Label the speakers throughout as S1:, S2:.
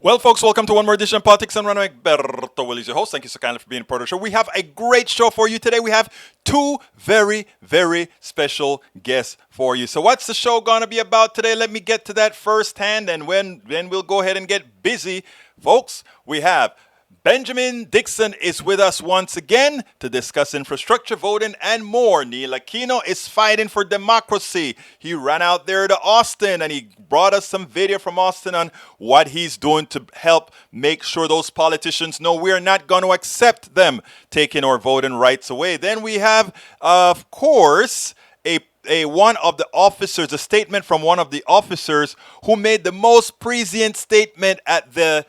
S1: Well, folks, welcome to one more edition of Politics and Runway. Berto Will is your host. Thank you so kindly for being a part of the show. We have a great show for you today. We have two very, very special guests for you. So what's the show going to be about today? Let me get to that firsthand, and then we'll go ahead and get busy. Folks, we have Benjamin Dixon is with us once again to discuss infrastructure, voting, and more. Neil Aquino is fighting for democracy. He ran out there to Austin, and he brought us some video from Austin on what he's doing to help make sure those politicians know we're not going to accept them taking our voting rights away. Then we have, of course, one of the officers, a statement from one of the officers who made the most prescient statement at the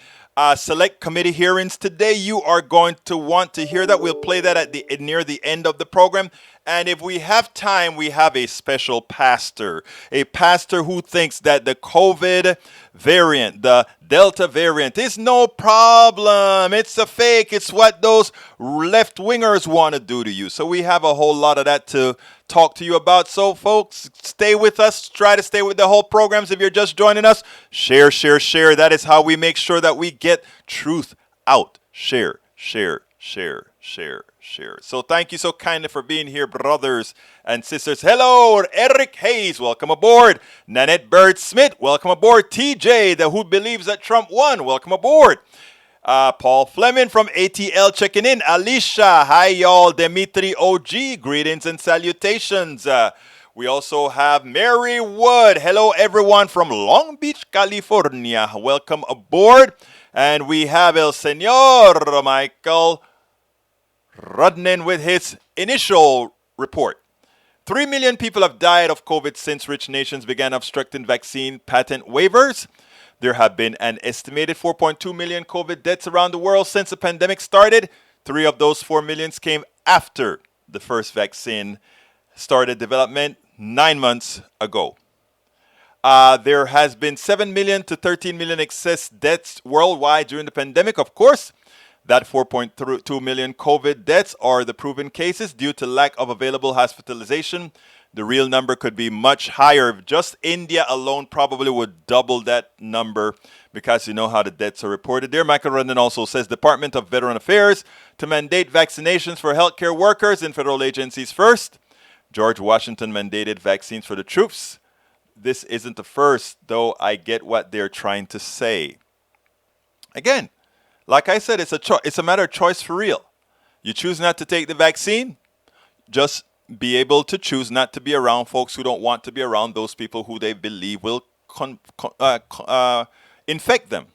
S1: select committee hearings today. You are going to want to hear that. We'll play that at near the end of the program. And if we have time, we have a special pastor, a pastor who thinks that the COVID variant, the Delta variant, is no problem. It's a fake. It's what those left-wingers want to do to you. So we have a whole lot of that to talk to you about. So, folks, stay with us. Try to stay with the whole programs. If you're just joining us, share, share, share. That is how we make sure that we get truth out. Share, share, share, share, share. So thank you so kindly for being here, brothers and sisters. Hello, Eric Hayes. Welcome aboard. Nanette Bird-Smith. Welcome aboard. TJ, the who believes that Trump won. Welcome aboard. Paul Fleming from ATL checking in. Alicia, hi y'all. Dimitri OG, greetings and salutations. We also have Mary Wood. Hello everyone from Long Beach, California. Welcome aboard. And we have El Señor Michael Rudnin with his initial report. 3 million people have died of COVID since rich nations began obstructing vaccine patent waivers. There have been an estimated 4.2 million COVID deaths around the world since the pandemic started. 3 of those 4 millions came after the first vaccine started development 9 months ago. There has been 7 million to 13 million excess deaths worldwide during the pandemic. Of course, that 4.2 million COVID deaths are the proven cases due to lack of available hospitalization. The real number could be much higher. Just India alone probably would double that number because you know how the deaths are reported there. Michael Rundin also says Department of Veteran Affairs to mandate vaccinations for healthcare workers in federal agencies first. George Washington mandated vaccines for the troops. This isn't the first, though I get what they're trying to say. Again, like I said, it's a matter of choice for real. You choose not to take the vaccine, just be able to choose not to be around folks who don't want to be around those people who they believe will infect them.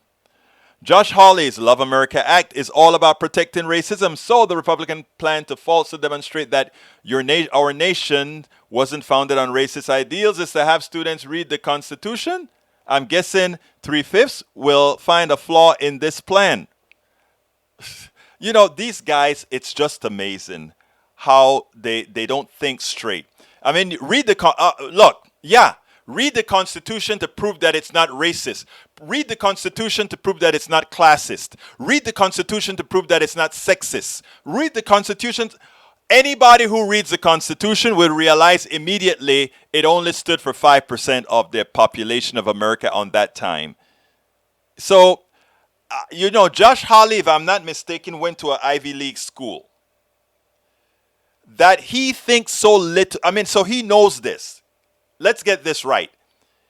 S1: Josh Hawley's Love America Act is all about protecting racism. So the Republican plan to falsely demonstrate that our nation wasn't founded on racist ideals is to have students read the Constitution. I'm guessing 3/5 will find a flaw in this plan. You know, these guys, it's just amazing how they don't think straight. I mean, read the Constitution to prove that it's not racist. Read the Constitution to prove that it's not classist. Read the Constitution to prove that it's not sexist. Read the Constitution. Anybody who reads the Constitution will realize immediately it only stood for 5% of the population of America on that time. So, Josh Hawley, if I'm not mistaken, went to an Ivy League school. That he thinks so little. I mean, so he knows this. Let's get this right.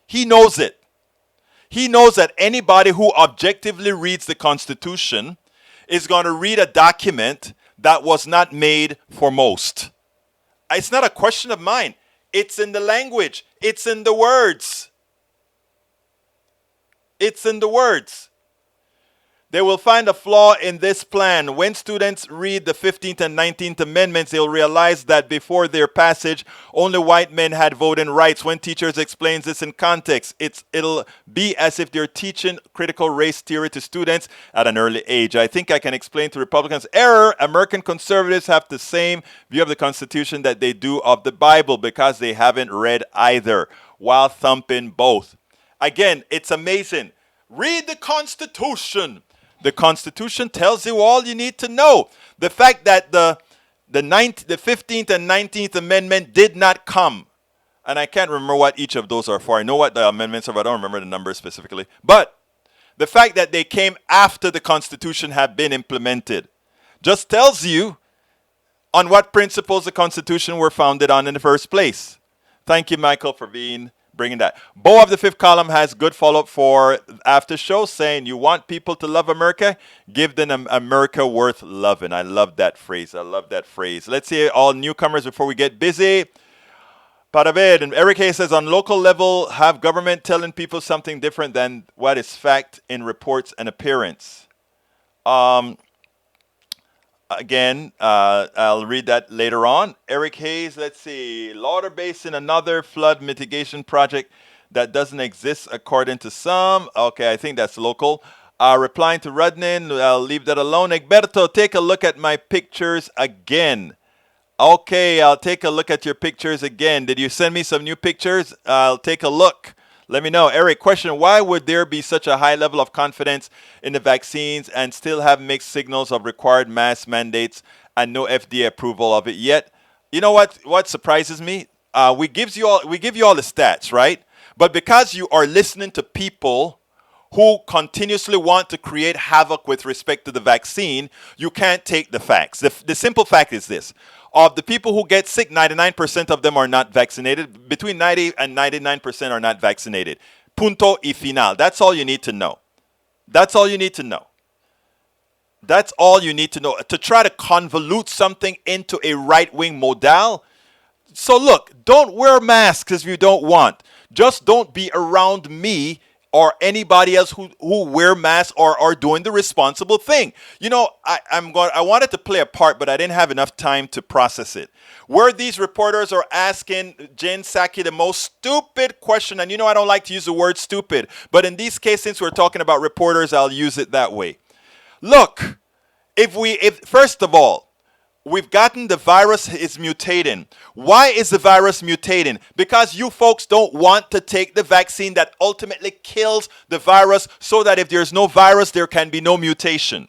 S1: He knows it. He knows that anybody who objectively reads the Constitution is going to read a document that was not made for most. It's not a question of mine. It's in the language. It's in the words. It's in the words. They will find a flaw in this plan. When students read the 15th and 19th Amendments, they'll realize that before their passage, only white men had voting rights. When teachers explain this in context, it'll be as if they're teaching critical race theory to students at an early age. I think I can explain to Republicans, error. American conservatives have the same view of the Constitution that they do of the Bible because they haven't read either, while thumping both. Again, it's amazing. Read the Constitution. The Constitution tells you all you need to know. The fact that the 15th and 19th Amendment did not come, and I can't remember what each of those are for. I know what the amendments are, but I don't remember the numbers specifically. But The fact that they came after the Constitution had been implemented just tells you on what principles the Constitution were founded on in the first place. Thank you, Michael, for bringing that. Bo of the Fifth Column has good follow-up for after show, saying you want people to love America, give them America worth loving. I love that phrase. I love that phrase. Let's see all newcomers before we get busy. Para ver, and Eric Hayes says, on local level, have government telling people something different than what is fact in reports and appearance. Again, I'll read that later on. Eric Hayes, let's see. Lauder Basin, another flood mitigation project that doesn't exist according to some. Okay, I think that's local. Replying to Rudnin, I'll leave that alone. Egberto, take a look at my pictures again. Okay, I'll take a look at your pictures again. Did you send me some new pictures? I'll take a look. Let me know. Eric, question, why would there be such a high level of confidence in the vaccines and still have mixed signals of required mask mandates and no FDA approval of it yet? You know what surprises me? We give you all the stats, right? But because you are listening to people who continuously want to create havoc with respect to the vaccine, you can't take the facts. The simple fact is this. Of the people who get sick, 99% of them are not vaccinated. Between 90 and 99% are not vaccinated. Punto y final. That's all you need to know. That's all you need to know. That's all you need to know. To try to convolute something into a right-wing modal. So look, don't wear masks if you don't want. Just don't be around me or anybody else who wear masks or are doing the responsible thing. You know, I wanted to play a part, but I didn't have enough time to process it. Where these reporters are asking Jen Psaki the most stupid question, and you know I don't like to use the word stupid, but in this case, since we're talking about reporters, I'll use it that way. Look, if first of all, we've gotten the virus is mutating. Why is the virus mutating? Because you folks don't want to take the vaccine that ultimately kills the virus so that if there's no virus, there can be no mutation.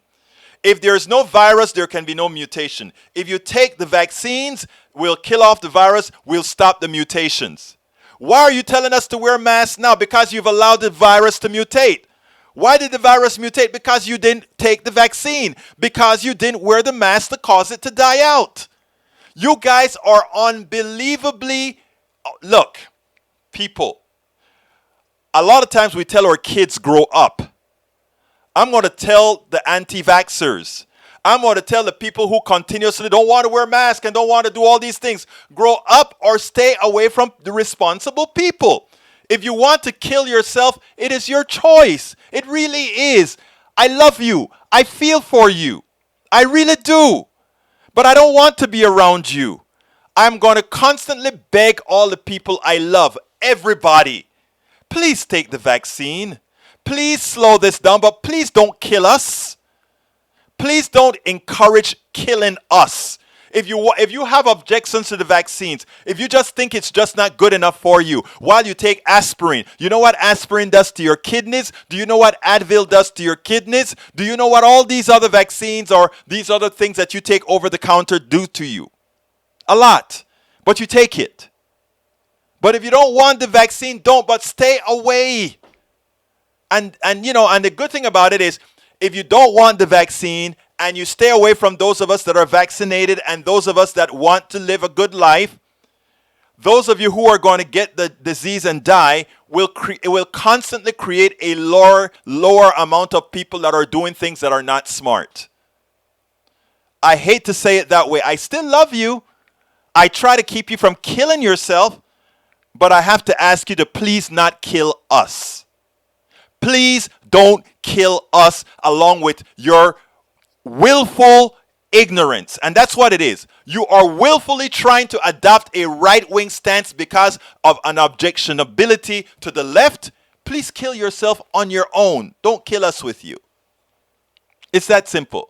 S1: If there's no virus, there can be no mutation. If you take the vaccines, we'll kill off the virus, we'll stop the mutations. Why are you telling us to wear masks now? Because you've allowed the virus to mutate. Why did the virus mutate? Because you didn't take the vaccine. Because you didn't wear the mask to cause it to die out. You guys are unbelievably... Look, people, a lot of times we tell our kids grow up. I'm going to tell the anti-vaxxers. I'm going to tell the people who continuously don't want to wear masks and don't want to do all these things. Grow up or stay away from the responsible people. If you want to kill yourself, it is your choice. It really is. I love you. I feel for you. I really do. But I don't want to be around you. I'm going to constantly beg all the people I love, everybody, please take the vaccine. Please slow this down, but please don't kill us. Please don't encourage killing us. If you have objections to the vaccines, if you just think it's just not good enough for you, while you take aspirin, you know what aspirin does to your kidneys? Do you know what Advil does to your kidneys? Do you know what all these other vaccines or these other things that you take over the counter do to you? A lot. But you take it. But if you don't want the vaccine, don't, but stay away. And the good thing about it is, if you don't want the vaccine and you stay away from those of us that are vaccinated and those of us that want to live a good life, those of you who are going to get the disease and die it will constantly create a lower amount of people that are doing things that are not smart. I hate to say it that way. I still love you. I try to keep you from killing yourself, but I have to ask you to please not kill us. Please don't kill us along with your willful ignorance. And that's what it is. You are willfully trying to adopt a right-wing stance because of an objectionability to the left. Please kill yourself on your own. Don't kill us with you. It's that simple.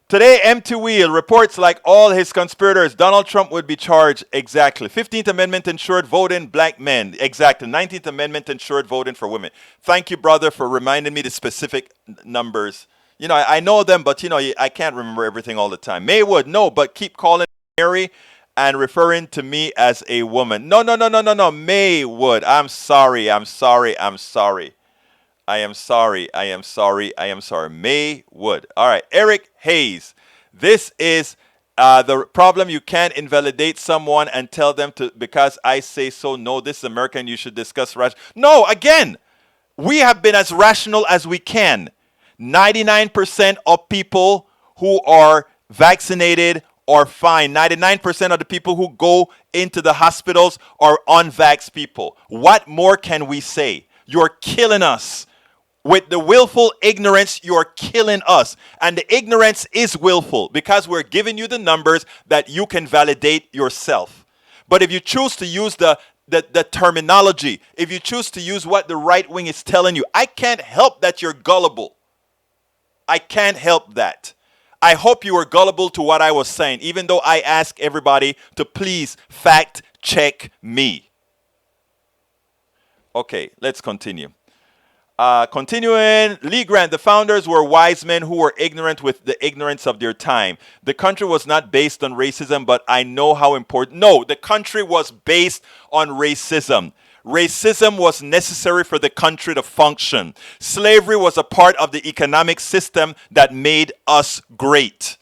S1: Today, Empty Wheel reports like all his conspirators, Donald Trump would be charged. Exactly. 15th Amendment ensured voting black men. Exactly. 19th Amendment ensured voting for women. Thank you, brother, for reminding me the specific numbers. You know, I know them, but, I can't remember everything all the time. Maywood, no, but keep calling Mary and referring to me as a woman. No. Maywood, I'm sorry. I am sorry. I am sorry. I am sorry. Maywood. All right. Eric Hayes. This is the problem. You can't invalidate someone and tell them to, because I say so. No, this is America and you should discuss No, again, we have been as rational as we can. 99% of people who are vaccinated are fine. 99% of the people who go into the hospitals are unvaxxed people. What more can we say? You're killing us. With the willful ignorance, you're killing us. And the ignorance is willful because we're giving you the numbers that you can validate yourself. But if you choose to use the terminology, if you choose to use what the right wing is telling you, I can't help that you're gullible. I can't help that. I hope you were gullible to what I was saying, even though I ask everybody to please fact check me. Okay, let's continue. Continuing, Lee Grant, the founders were wise men who were ignorant with the ignorance of their time. The country was not based on racism, but I know how important. No, the country was based on racism. Racism was necessary for the country to function. Slavery was a part of the economic system that made us great.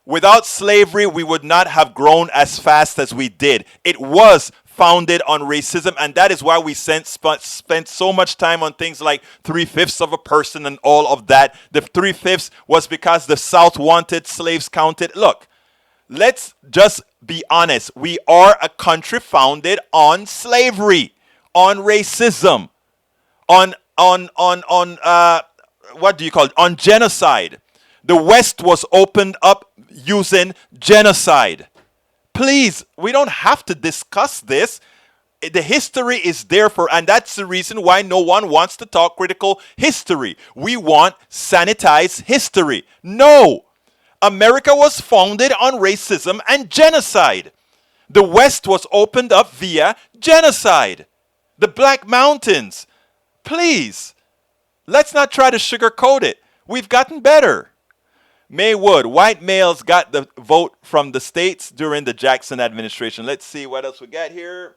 S1: Without slavery, we would not have grown as fast as we did. It was founded on racism, and that is why we spent so much time on things like 3/5 of a person and all of that. The 3/5 was because the South wanted slaves counted. Look, let's just be honest. We are a country founded on slavery, on racism, on what do you call it? On genocide. The West was opened up using genocide. Please, we don't have to discuss this. The history is there and that's the reason why no one wants to talk critical history. We want sanitized history. No. America was founded on racism and genocide. The West was opened up via genocide. The Black Mountains. Please, let's not try to sugarcoat it. We've gotten better. Maywood, white males got the vote from the states during the Jackson administration. Let's see what else we got here.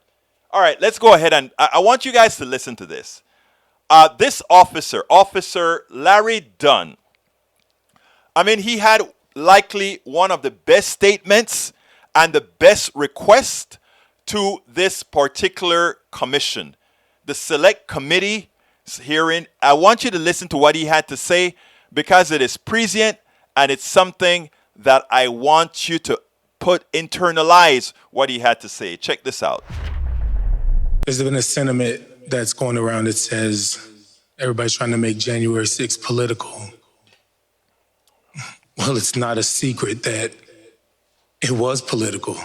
S1: All right, let's go ahead and I want you guys to listen to this. This Officer Larry Dunn, I mean, he had likely one of the best statements and the best request to this particular commission. The select committee hearing, I want you to listen to what he had to say because it is prescient. And it's something that I want you to internalize what he had to say. Check this out.
S2: There's been a sentiment that's going around that says everybody's trying to make January 6th political. Well, it's not a secret that it was political.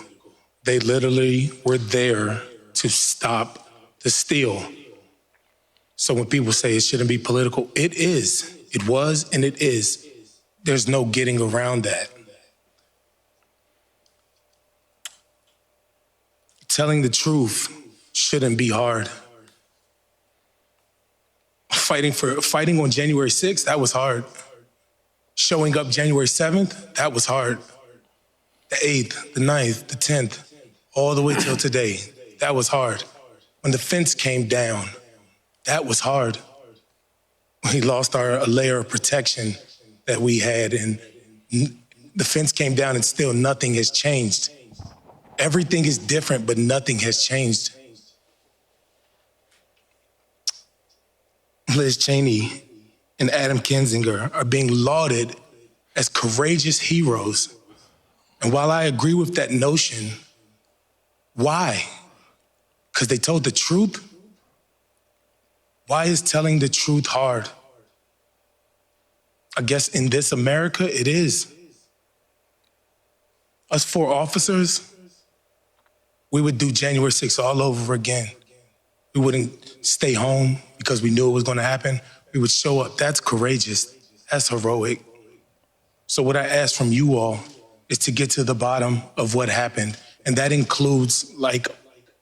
S2: They literally were there to stop the steal. So when people say it shouldn't be political, it is. It was and it is. There's no getting around that. Telling the truth shouldn't be hard. Fighting on January 6th, that was hard. Showing up January 7th, that was hard. The 8th, the 9th, the 10th, all the way till today, that was hard. When the fence came down, that was hard. We lost a layer of protection that we had, and the fence came down and still nothing has changed. Everything is different, but nothing has changed. Liz Cheney and Adam Kinzinger are being lauded as courageous heroes. And while I agree with that notion, why? Because they told the truth? Why is telling the truth hard? I guess in this America, it is. Us 4 officers, we would do January 6th all over again. We wouldn't stay home because we knew it was going to happen. We would show up. That's courageous. That's heroic. So what I ask from you all is to get to the bottom of what happened. And that includes, like,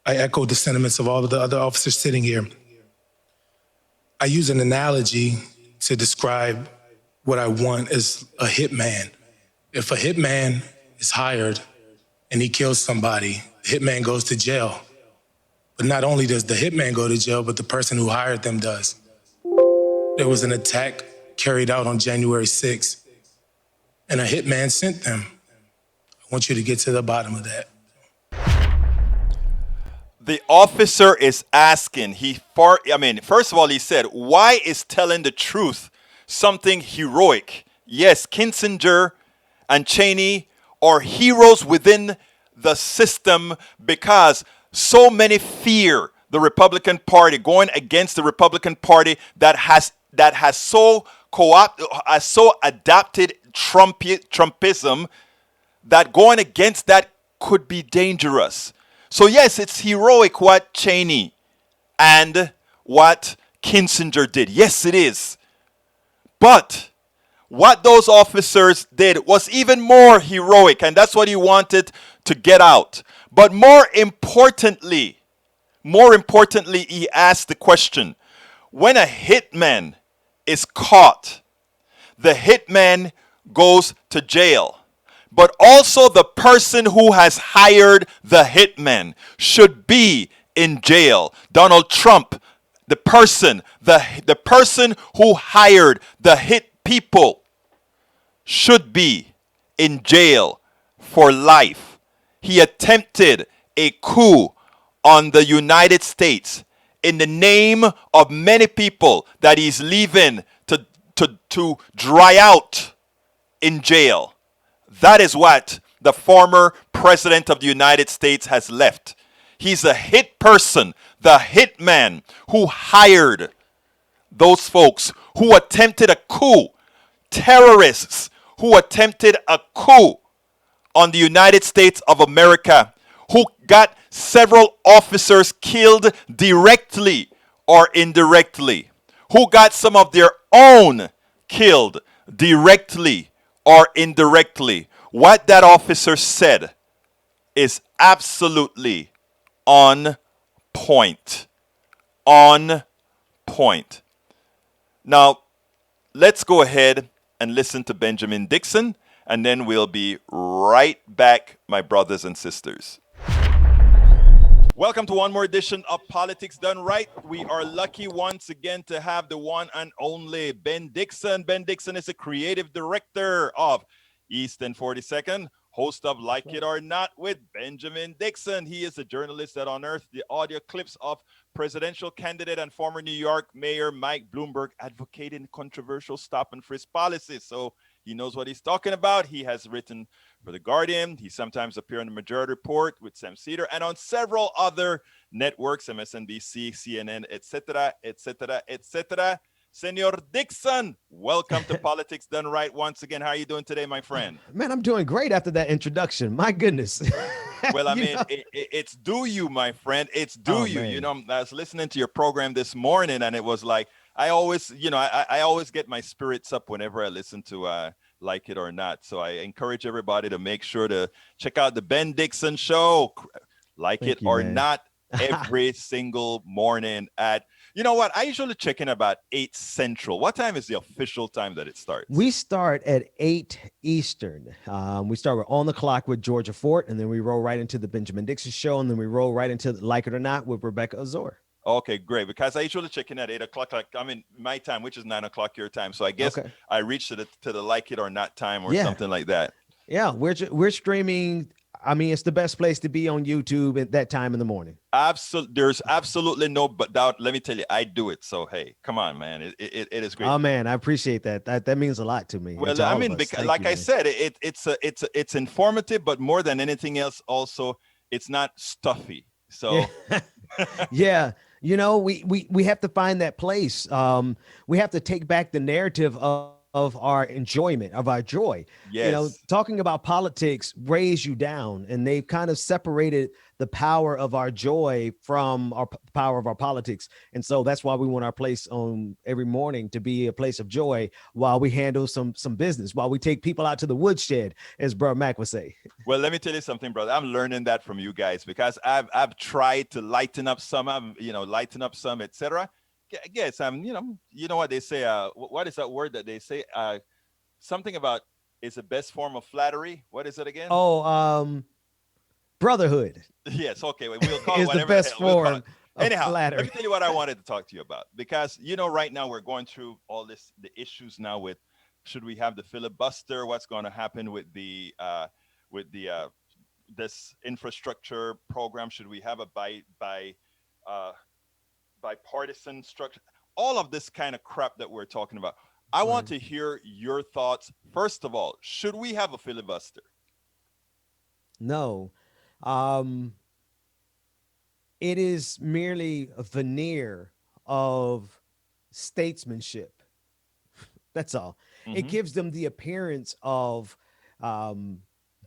S2: I echo the sentiments of all of the other officers sitting here. I use an analogy to describe what I want as a hitman. If a hitman is hired and he kills somebody, the hitman goes to jail. But not only does the hitman go to jail, but the person who hired them does. There was an attack carried out on January 6th, and a hitman sent them. I want you to get to the bottom of that.
S1: The officer is asking, first of all, he said, why is telling the truth something heroic? Yes, Kissinger and Cheney are heroes within the system because so many fear the Republican Party, going against the Republican Party that has so adapted Trumpism that going against that could be dangerous. So yes, it's heroic what Cheney and what Kissinger did. Yes, it is. But what those officers did was even more heroic, and that's what he wanted to get out. But more importantly, he asked the question, when a hitman is caught, the hitman goes to jail. But also the person who has hired the hitman should be in jail. Donald Trump, the person who hired the hit people should be in jail for life. He attempted a coup on the United States in the name of many people that he's leaving to dry out in jail. That is what the former president of the United States has left. He's a hit person, the hitman who hired those folks who attempted a coup, terrorists who attempted a coup on the United States of America, who got several officers killed directly or indirectly, who got some of their own killed directly or indirectly. What that officer said is absolutely on point. On point. Now, let's go ahead and listen to Benjamin Dixon, and then we'll be right back, my brothers and sisters. Welcome to one more edition of Politics Done Right. We are lucky once again to have the one and only Ben Dixon. Ben Dixon is a creative director of East 42nd, host of Like It or Not with Benjamin Dixon. He is a journalist that unearthed the audio clips of presidential candidate and former New York Mayor Mike Bloomberg advocating controversial stop and frisk policies. So he knows what he's talking about. He has written for The Guardian. He sometimes appears on the Majority Report with Sam Cedar and on several other networks, MSNBC, CNN, etc., etc., etc. Senor Dixon, welcome to Politics Done Right once again. How are you doing today, my friend?
S3: Man, I'm doing great after that introduction. My goodness.
S1: Well, I mean, it's due you, my friend. It's due you.
S3: Man.
S1: You know, I was listening to your program this morning, and it was like, I always get my spirits up whenever I listen to Like It or Not. So I encourage everybody to make sure to check out the Ben Dixon Show, Like It or Not, every single morning at, you know what? I usually check in about 8 Central. What time is the official time that it starts?
S3: We start at 8 Eastern. We start on the clock with Georgia Fort, and then we roll right into the Benjamin Dixon Show, and then we roll right into Like It or Not with Rebecca Azor.
S1: Okay, great. Because I usually check in at 8 o'clock, my time, which is 9 o'clock your time. So I guess I reached to the Like It or Not time or something like that.
S3: Yeah, we're streaming. I mean, it's the best place to be on YouTube at that time in the morning.
S1: There's absolutely no doubt. Let me tell you, I do it. So hey, come on, man, it is great.
S3: Oh man, I appreciate that. That means a lot to me.
S1: Well, I mean, because, like I said, it's informative, but more than anything else, also it's not stuffy. So
S3: yeah. You know, we have to find that place. We have to take back the narrative of our enjoyment, of our joy.
S1: Yes.
S3: You know, talking about politics weighs you down, and they've kind of separated the power of our joy from our power of our politics. And so that's why we want our place on every morning to be a place of joy while we handle some business, while we take people out to the woodshed, as Bro Mac would say.
S1: Well, let me tell you something, brother. I'm learning that from you guys because I've tried to lighten up some, etc. Yes, you know what they say. What is that word that they say? Something about is the best form of flattery. What is it again?
S3: Oh, brotherhood.
S1: Yes. Okay. We'll call it
S3: is
S1: whatever
S3: the best form
S1: Anyhow, let me
S3: Flattery.
S1: tell you what I wanted to talk to you about, because right now we're going through all the issues now with, should we have the filibuster? What's going to happen with the this infrastructure program? Should we have a uh, bipartisan structure? All of this kind of crap that we're talking about. I want
S3: Right.
S1: to hear your thoughts. First of all, should we have a filibuster?
S3: No. Um, it is merely a veneer of statesmanship. That's all. It
S1: Mm-hmm.
S3: gives them the appearance of um,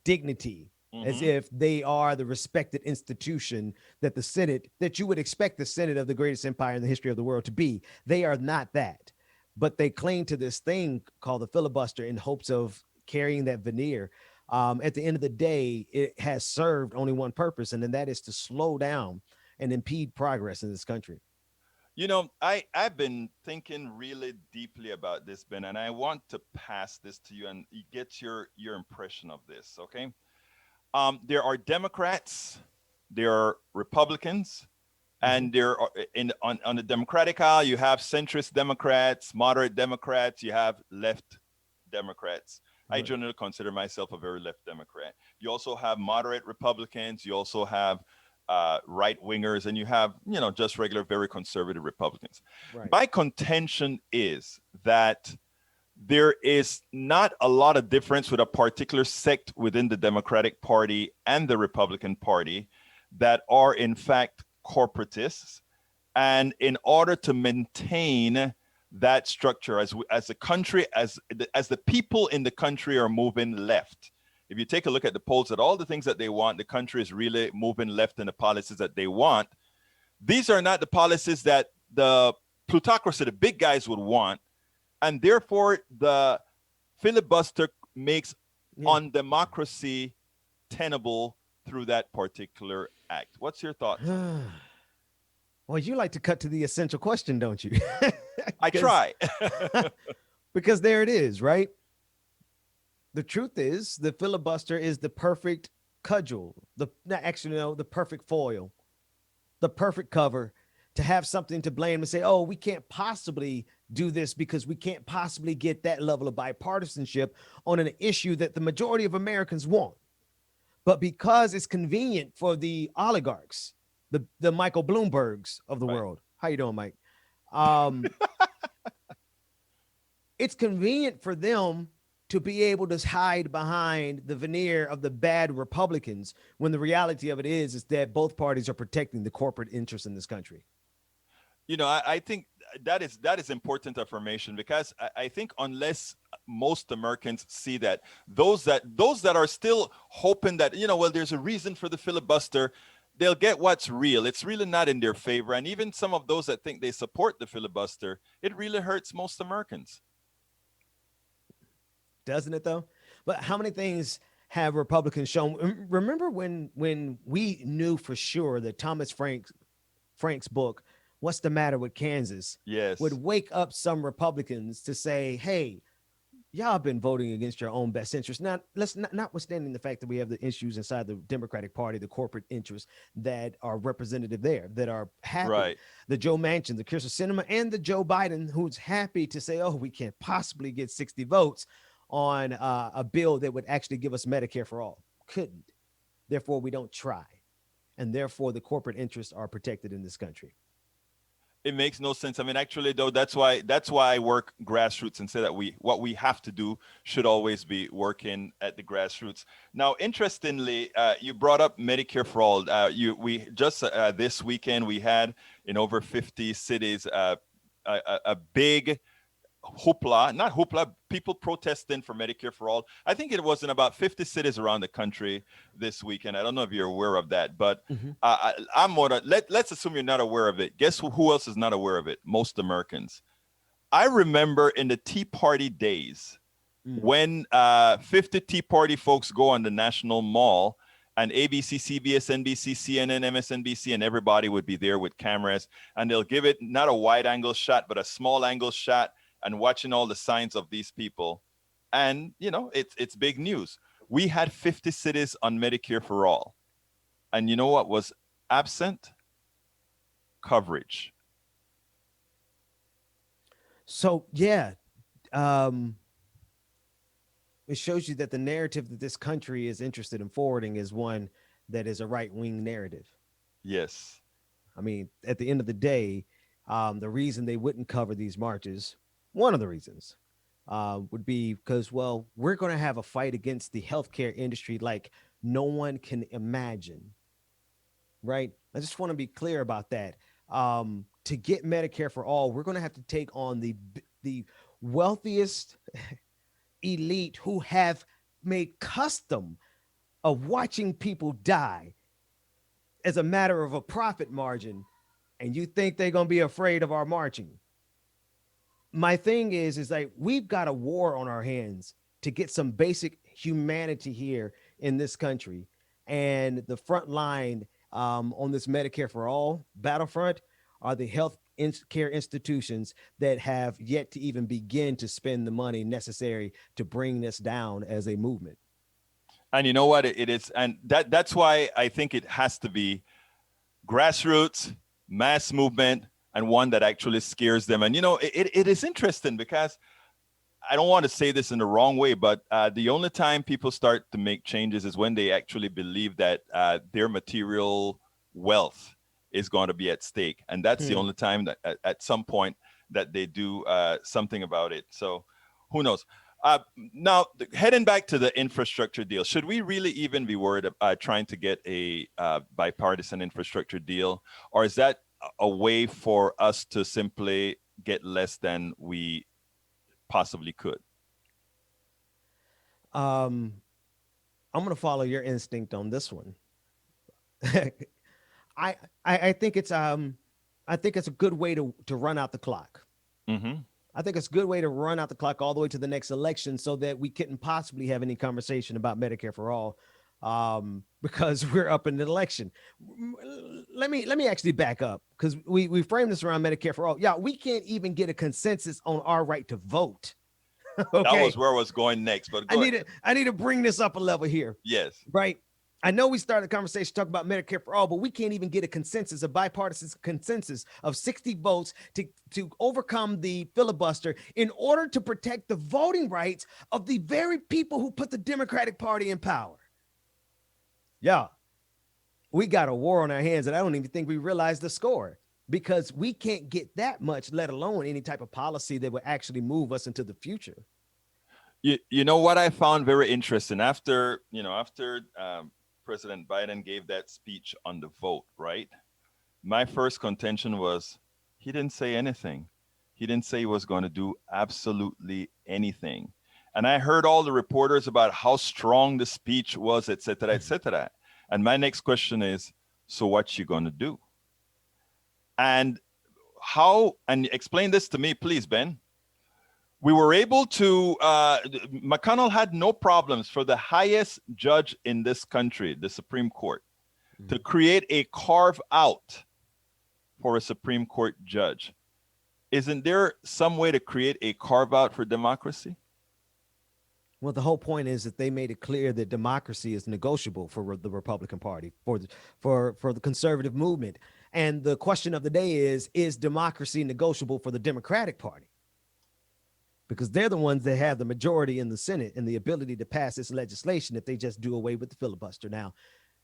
S3: dignity, as
S1: Mm-hmm.
S3: if they are the respected institution that the Senate, that you would expect the Senate of the greatest empire in the history of the world to be. They are not that. But they cling to this thing called the filibuster in hopes of carrying that veneer. At the end of the day, it has served only one purpose, and then that is to slow down and impede progress in this country.
S1: I've been thinking really deeply about this, Ben, and I want to pass this to you and get your impression of this. Okay, there are Democrats, there are Republicans,
S3: Mm-hmm.
S1: and there are on the Democratic aisle you have centrist Democrats, moderate Democrats, you have left Democrats. I
S3: Right.
S1: generally consider myself a very left Democrat. You also have moderate Republicans. You also have right wingers, and you have just regular, very conservative Republicans.
S3: Right.
S1: My contention is that there is not a lot of difference with a particular sect within the Democratic Party and the Republican Party that are in fact corporatists, and in order to maintain that structure, as the country, as the people in the country are moving left. If you take a look at the polls, at all the things that they want, the country is really moving left in the policies that they want. These are not the policies that the plutocracy, the big guys, would want, and therefore the filibuster makes
S3: Yeah.
S1: on democracy tenable through that particular act. What's your thoughts?
S3: Well, you like to cut to the essential question, don't you?
S1: I
S3: Because
S1: try.
S3: because there it is, right? The truth is, the filibuster is the perfect cudgel, the not actually no, the perfect foil, the perfect cover to have something to blame and say, "Oh, we can't possibly do this because we can't possibly get that level of bipartisanship on an issue that the majority of Americans want." But because it's convenient for the oligarchs, the Michael Bloombergs of the
S1: Right.
S3: world. How you doing, Mike? Um, it's convenient for them to be able to hide behind the veneer of the bad Republicans when the reality of it is that both parties are protecting the corporate interests in this country.
S1: I think that is important information, because I think unless most Americans see that, those that are still hoping that, well, there's a reason for the filibuster, they'll get what's real. It's really not in their favor, and even some of those that think they support the filibuster, it really hurts most Americans.
S3: Doesn't it though? But how many things have Republicans shown? Remember when we knew for sure that Frank's book, "What's the Matter with Kansas," would
S1: Yes.
S3: wake up some Republicans to say, "Hey, y'all been voting against your own best interest." Now, let's not, notwithstanding the fact that we have the issues inside the Democratic Party, the corporate interests that are representative there, that are happy,
S1: Right.
S3: the Joe Manchin, the Kirsten Sinema, and the Joe Biden, who's happy to say, "Oh, we can't possibly get 60 votes on a bill that would actually give us Medicare for all." Couldn't. Therefore, we don't try, and therefore the corporate interests are protected in this country.
S1: It makes no sense. I mean, actually, though, that's why I work grassroots and say that what we have to do should always be working at the grassroots. Now, interestingly, you brought up Medicare for all. We just this weekend we had in over 50 cities a big hoopla, not hoopla, people protesting for Medicare for all. I think it was in about 50 cities around the country this weekend. I don't know if you're aware of that, but
S3: Mhm.
S1: I'm more let's assume you're not aware of it. Guess who else is not aware of it? Most Americans. I remember in the Tea Party days
S3: Mm.
S1: when 50 Tea Party folks go on the National Mall, and ABC, CBS, NBC, CNN, MSNBC, and everybody would be there with cameras, and they'll give it not a wide angle shot, but a small angle shot, and watching all the signs of these people. And, it's big news. We had 50 cities on Medicare for all. And you know what was absent? coverage.
S3: So yeah, um, it shows you that the narrative that this country is interested in forwarding is one that is a right wing narrative.
S1: Yes.
S3: I mean, at the end of the day, the reason they wouldn't cover these marches, one of the reasons, would be because, well, we're going to have a fight against the healthcare industry like no one can imagine, right? I just want to be clear about that. To get Medicare for all, we're going to have to take on the wealthiest elite who have made custom of watching people die as a matter of a profit margin, and you think they're going to be afraid of our marching. My thing is like we've got a war on our hands to get some basic humanity here in this country, and the front line on this Medicare for all battlefront are the health care institutions that have yet to even begin to spend the money necessary to bring this down as a movement.
S1: And you know what? It is, and that's why I think it has to be grassroots, mass movement, and one that actually scares them. And it is interesting because I don't want to say this in the wrong way, but the only time people start to make changes is when they actually believe that their material wealth is going to be at stake, and that's the only time that at some point that they do something about it. So, who knows? Now, heading back to the infrastructure deal, should we really even be worried about trying to get a bipartisan infrastructure deal, or is that a way for us to simply get less than we possibly could?
S3: I'm going to follow your instinct on this one. I think it's a good way to run out the clock.
S1: Mm-hmm.
S3: I think it's a good way to run out the clock all the way to the next election so that we couldn't possibly have any conversation about Medicare for all, because we're up in the election. Let me actually back up because we framed this around Medicare for all. Yeah, we can't even get a consensus on our right to vote. Okay.
S1: That was where I was going next, but
S3: I need to bring this up a level here.
S1: Yes.
S3: Right. I know we started the conversation talking about Medicare for all, but we can't even get a consensus, a bipartisan consensus of 60 votes to overcome the filibuster in order to protect the voting rights of the very people who put the Democratic Party in power. Yeah, we got a war on our hands, and I don't even think we realize the score because we can't get that much, let alone any type of policy that would actually move us into the future.
S1: You know what I found very interesting after President Biden gave that speech on the vote, right? My first contention was he didn't say anything. He didn't say he was going to do absolutely anything. And I heard all the reporters about how strong the speech was, et cetera, et cetera. And my next question is, so what you going to do? And explain this to me, please, Ben. We were able to, McConnell had no problems for the highest judge in this country, the Supreme Court, to create a carve out for a Supreme Court judge. Isn't there some way to create a carve out for democracy?
S3: Well, the whole point is that they made it clear that democracy is negotiable for the Republican Party, for the conservative movement. And the question of the day is democracy negotiable for the Democratic Party? Because they're the ones that have the majority in the Senate and the ability to pass this legislation if they just do away with the filibuster. Now,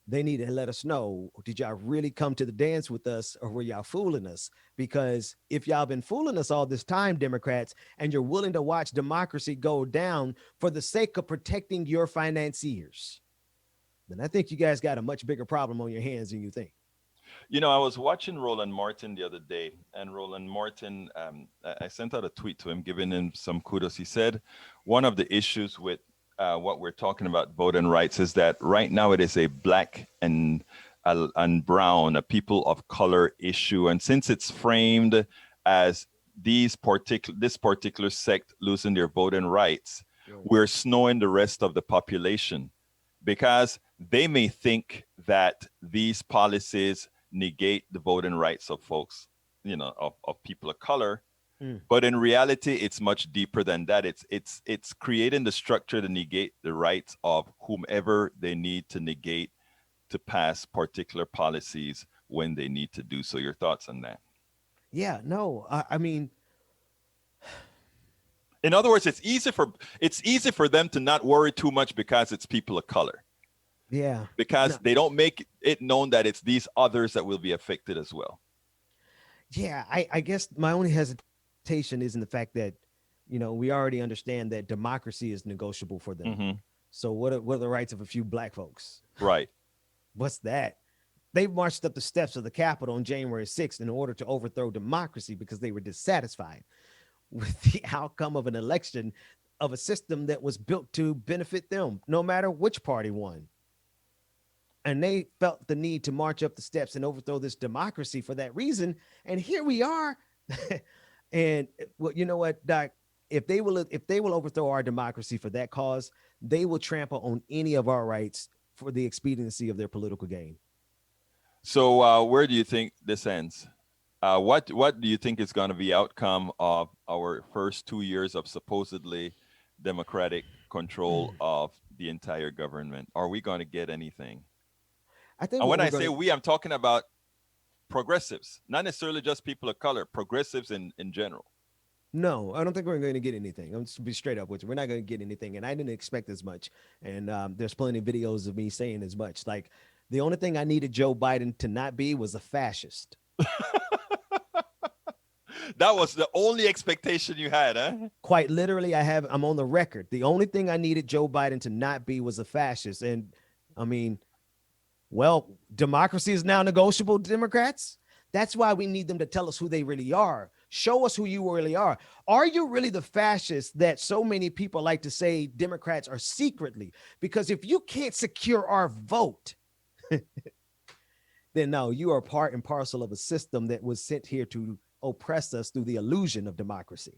S3: they need to let us know, did y'all really come to the dance with us or were y'all fooling us? Because if y'all been fooling us all this time, Democrats, and you're willing to watch democracy go down for the sake of protecting your financiers, then I think you guys got a much bigger problem on your hands than you think.
S1: I was watching Roland Martin the other day, and Roland Martin, I sent out a tweet to him giving him some kudos. He said one of the issues with what we're talking about voting rights is that right now it is a black and brown, a people of color issue. And since it's framed as this particular sect losing their voting rights, we're snowing the rest of the population because they may think that these policies negate the voting rights of folks, of people of color. But in reality, it's much deeper than that. It's creating the structure to negate the rights of whomever they need to negate to pass particular policies when they need to do so. Your thoughts on that?
S3: Yeah, no, I mean,
S1: In other words, it's easy for them to not worry too much because it's people of color,
S3: yeah,
S1: because
S3: no,
S1: they don't make it known that it's these others that will be affected as well.
S3: yeah. I guess my only hesitation is in the fact that, we already understand that democracy is negotiable for them.
S1: Hmm.
S3: So what are the rights of a few black folks?
S1: Right.
S3: What's that? They marched up the steps of the Capitol on January 6th in order to overthrow democracy because they were dissatisfied with the outcome of an election of a system that was built to benefit them, no matter which party won. And they felt the need to march up the steps and overthrow this democracy for that reason. And here we are. And well, you know what, Doc? If they will overthrow our democracy for that cause, they will trample on any of our rights for the expediency of their political gain.
S1: So where do you think this ends? What do you think is going to be outcome of our first 2 years of supposedly democratic control of the entire government? Are we going to get anything?
S3: I think
S1: And
S3: what
S1: when
S3: we're
S1: I
S3: going
S1: say
S3: to
S1: we, I'm talking about progressives, not necessarily just people of color, progressives in general.
S3: no, I don't think we're going to get anything. I'm just to be straight up with you. We're not going to get anything, and I didn't expect as much. And there's plenty of videos of me saying as much. Like the only thing I needed Joe Biden to not be was a fascist.
S1: That was the only expectation you had, huh?
S3: Quite literally, I'm on the record. The only thing I needed Joe Biden to not be was a fascist. And I mean, well, democracy is now negotiable, Democrats. That's why we need them to tell us who they really are. Show us who you really are. Are you really the fascist that so many people like to say Democrats are secretly? Because if you can't secure our vote, then no, you are part and parcel of a system that was sent here to oppress us through the illusion of democracy.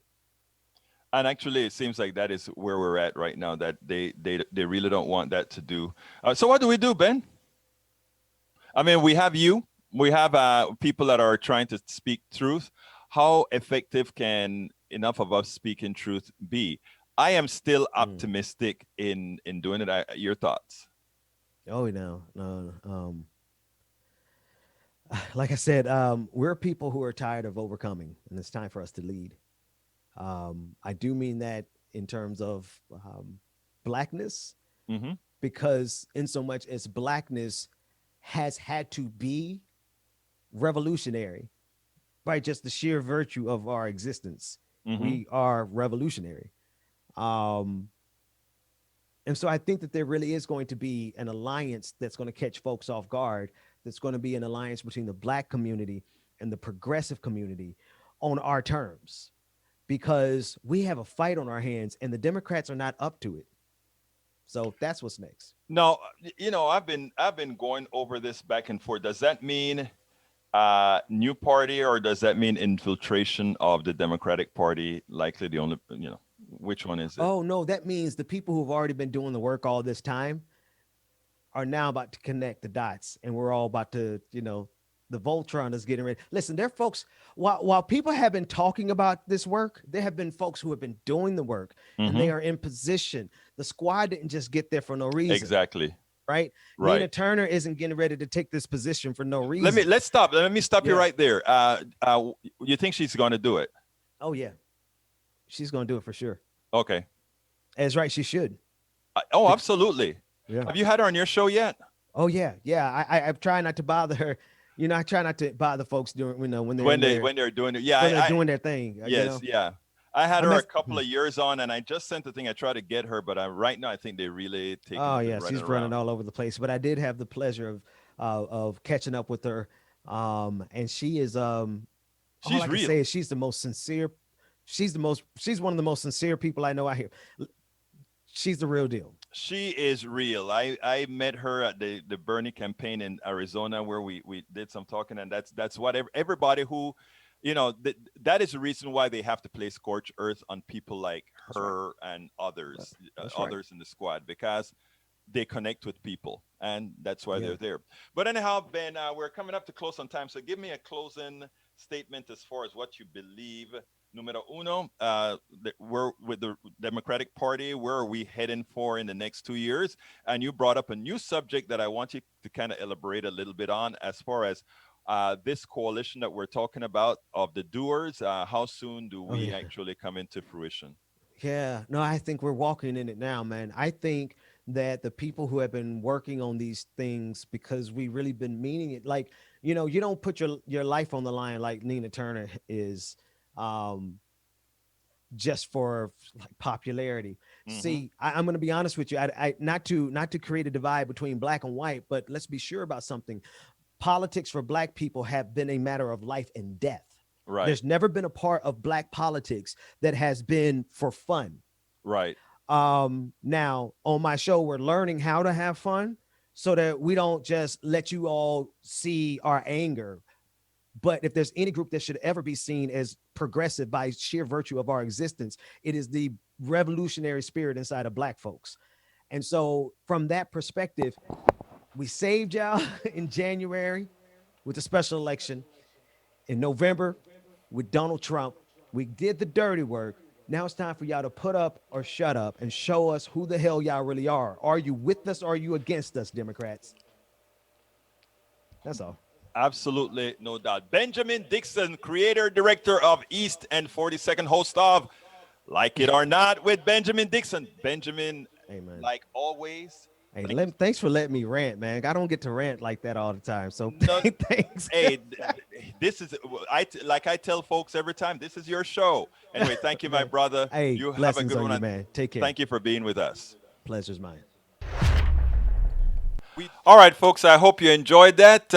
S1: And actually, it seems like that is where we're at right now. That they really don't want that to do. So what do we do, Ben? I mean, we have you. We have people that are trying to speak truth. How effective can enough of us speaking truth be? I am still
S3: Mm.
S1: optimistic in doing it. Your thoughts?
S3: Oh no, no. Like I said, we're people who are tired of overcoming, and it's time for us to lead. I do mean that in terms of blackness,
S1: Hmm.
S3: because in so much as blackness has had to be revolutionary by just the sheer virtue of our existence,
S1: Hmm.
S3: we are revolutionary. Um, and so I think that there really is going to be an alliance that's going to catch folks off guard. That's going to be an alliance between the black community and the progressive community on our terms, because we have a fight on our hands and the Democrats are not up to it. So that's what's next.
S1: No, I've been going over this back and forth. Does that mean new party, or does that mean infiltration of the Democratic Party? Likely the only, which one is it?
S3: Oh no, that means the people who've already been doing the work all this time are now about to connect the dots, and we're all about to, the Voltron is getting ready. Listen, there are folks. While people have been talking about this work, there have been folks who have been doing the work, and they
S1: Hmm.
S3: are in position. The squad didn't just get there for no reason,
S1: Exactly.
S3: right? Nina
S1: Right.
S3: Turner isn't getting ready to take this position for no
S1: Let me
S3: reason.
S1: let's stop. Let me stop you
S3: Yeah.
S1: right there. You think she's going to do it?
S3: Oh yeah, she's gonna do it for sure.
S1: Okay.
S3: As right, she should.
S1: Oh,
S3: Bec-
S1: absolutely.
S3: yeah.
S1: Have you had her on your show yet?
S3: Oh yeah, yeah. I try not to bother her. I try not to bother folks during when they're
S1: When
S3: in there
S1: they're doing it? Yeah,
S3: when they're
S1: I
S3: doing their thing.
S1: yes, yeah. I had
S3: I
S1: her a
S3: mess.
S1: couple of years on, and I just sent the thing. I tried to get her, but right now I think they really taking
S3: Oh
S1: her
S3: yeah,
S1: and running
S3: she's running
S1: around.
S3: all over the place. But I did have the pleasure of catching up with her, and she is all
S1: She's
S3: I can
S1: real.
S3: say is she's the most sincere. She's one of the most sincere people I know out here. She's the real deal.
S1: She is real. I met her at the Bernie campaign in Arizona, where we did some talking, and that's what everybody who, that is the reason why they have to play scorched earth on people like
S3: That's right.
S1: her and others,
S3: That's right.
S1: others in the squad, because they connect with people, and that's why
S3: Yeah.
S1: they're there. But anyhow, Ben, we're coming up to close on time, so give me a closing statement as far as what you believe. Numero uno, we're with the Democratic Party. Where are we heading for in the next 2 years? And you brought up a new subject that I want you to kind of elaborate a little bit on, as far as this coalition that we're talking about of the doers, how soon do
S3: Oh
S1: we
S3: yeah.
S1: actually come into fruition?
S3: Yeah, no, I think we're walking in it now, man. I think that the people who have been working on these things because we really been meaning it, like, you don't put your life on the line like Nina Turner is, um, just for like popularity.
S1: Hmm.
S3: See, I'm going to be honest with you. I not to create a divide between black and white, but let's be sure about something. Politics for black people have been a matter of life and death.
S1: Right,
S3: There's never been a part of black politics that has been for fun.
S1: right.
S3: Now on my show we're learning how to have fun so that we don't just let you all see our anger, but if there's any group that should ever be seen as progressive by sheer virtue of our existence, it is the revolutionary spirit inside of black folks. And so from that perspective, we saved y'all in January with the special election. In November with Donald Trump, we did the dirty work. Now it's time for y'all to put up or shut up and show us who the hell y'all really are. Are you with us or are you against us, Democrats? That's all.
S1: Absolutely, no doubt. Benjamin Dixon, creator, director of East and 42nd, host of Like It or Not with Benjamin Dixon. Benjamin,
S3: Hey, man.
S1: like always,
S3: Hey,
S1: thank you.
S3: thanks for letting me rant, man. I don't get to rant like that all the time. So
S1: No,
S3: thanks.
S1: hey, this is like I tell folks every time. This is your show. Anyway, thank you, my
S3: Man.
S1: brother.
S3: Hey,
S1: You have a
S3: blessings
S1: good
S3: on
S1: one,
S3: you,
S1: and
S3: man. Take care.
S1: thank you for being with us.
S3: Pleasure's mine.
S1: All right, folks, I hope you enjoyed that.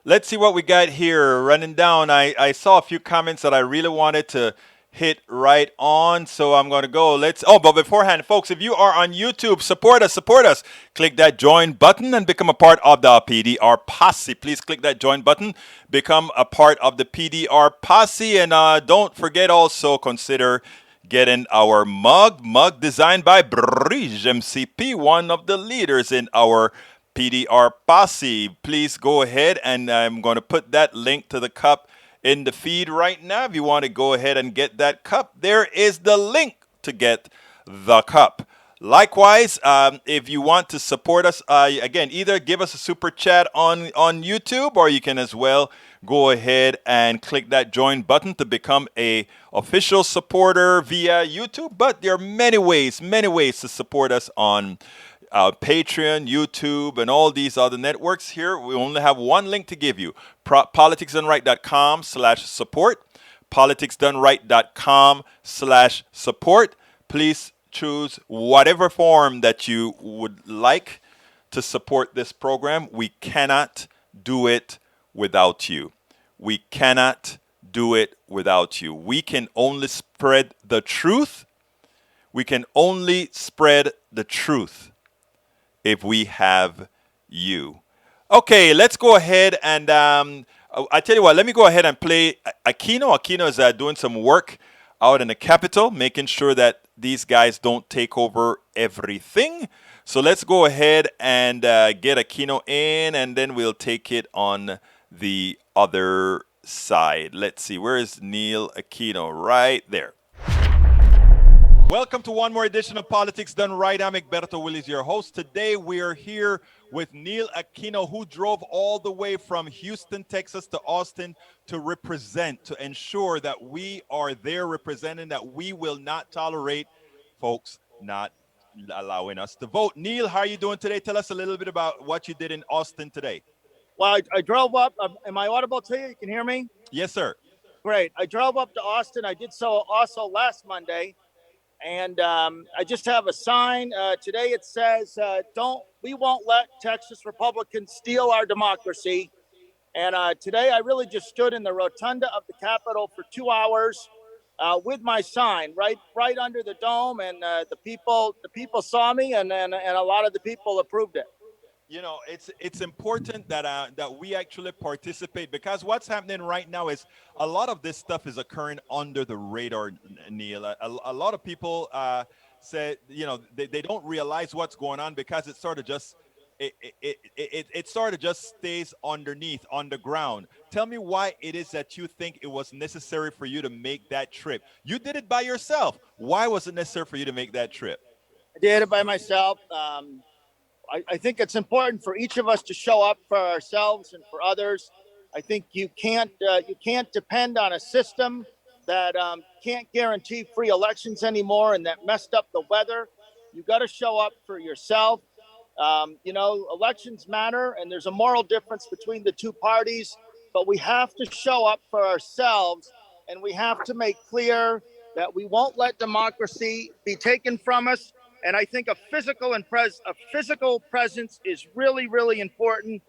S1: Let's see what we got here. Running down, I saw a few comments that I really wanted to hit right on, so I'm going to go. But beforehand, folks, if you are on YouTube, support us, support us. Click that join button and become a part of the PDR posse. Please click that join button, become a part of the PDR posse, and don't forget also consider getting our mug designed by Bridge MCP, one of the leaders in our PDR posse. Please go ahead, and I'm going to put that link to the cup in the feed right now. If you want to go ahead and get that cup, there is the link to get the cup. Likewise, if you want to support us, again, either give us a super chat on YouTube, or you can as well go ahead and click that join button to become a official supporter via YouTube. But there are many ways to support us on Patreon, YouTube, and all these other networks. Here, we only have one link to give you: politicsdoneright.com/support. politicsdoneright.com/support. Please choose whatever form that you would like to support this program. We cannot do it without you. We cannot do it without you. We can only spread the truth. We can only spread the truth if we have you. Okay, let's go ahead and I tell you what, let me go ahead and play Aquino. Aquino is doing some work out in the Capitol, making sure that these guys don't take over everything. So let's go ahead and get Aquino in, and then we'll take it on the other side. Let's see, where is Neil Aquino? Right there. Welcome to one more edition of Politics Done Right. I'm Egberto Willis, your host. Today we are here with Neil Aquino, who drove all the way from Houston, Texas to Austin to represent, to ensure that we are there representing, that we will not tolerate folks not allowing us to vote. Neil, how are you doing today? Tell us a little bit about what you did in Austin today.
S4: Well, I drove up. Am I audible to you? You can hear me?
S1: Yes, sir.
S4: Great. I drove up to Austin. I did so also last Monday. And I just have a sign. Today it says, we won't let Texas Republicans steal our democracy. And today I really just stood in the rotunda of the Capitol for 2 hours with my sign right under the dome. And the people saw me, and a lot of the people approved it.
S1: It's important that we actually participate, because what's happening right now is a lot of this stuff is occurring under the radar, Neil. A lot of people say, they don't realize what's going on, because it sort of just it sort of just stays underneath, underground. Tell me why it is that you think it was necessary for you to make that trip. You did it by yourself. Why was it necessary for you to make that trip?
S4: I did it by myself. I think it's important for each of us to show up for ourselves and for others. I think you can't depend on a system that can't guarantee free elections anymore and that messed up the weather. You got to show up for yourself. Elections matter, and there's a moral difference between the two parties, but we have to show up for ourselves, and we have to make clear that we won't let democracy be taken from us. And I think a physical presence is really, really important,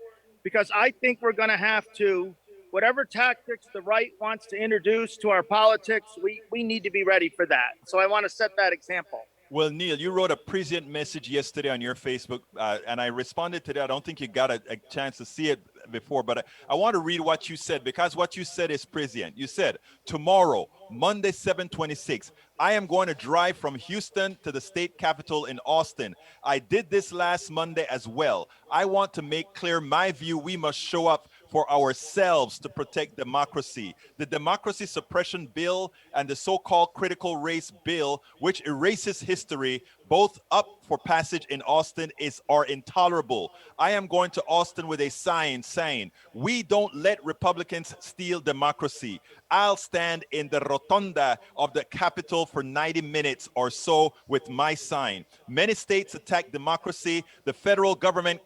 S4: because I think we're going to have to, whatever tactics the right wants to introduce to our politics, we need to be ready for that. So I want to set that example.
S1: Well, Neil, you wrote a prescient message yesterday on your Facebook, and I responded to that. I don't think you got a chance to see it before, but I want to read what you said, because what you said is prescient. You said, tomorrow, Monday, 7/26, I am going to drive from Houston to the state capitol in Austin. I did this last Monday as well. I want to make clear my view. We must show up for ourselves to protect democracy. The democracy suppression bill and the so-called critical race bill, which erases history, both up for passage in Austin, are intolerable. I am going to Austin with a sign saying, we don't let Republicans steal democracy. I'll stand in the rotunda of the Capitol for 90 minutes or so with my sign. Many states attack democracy. The federal government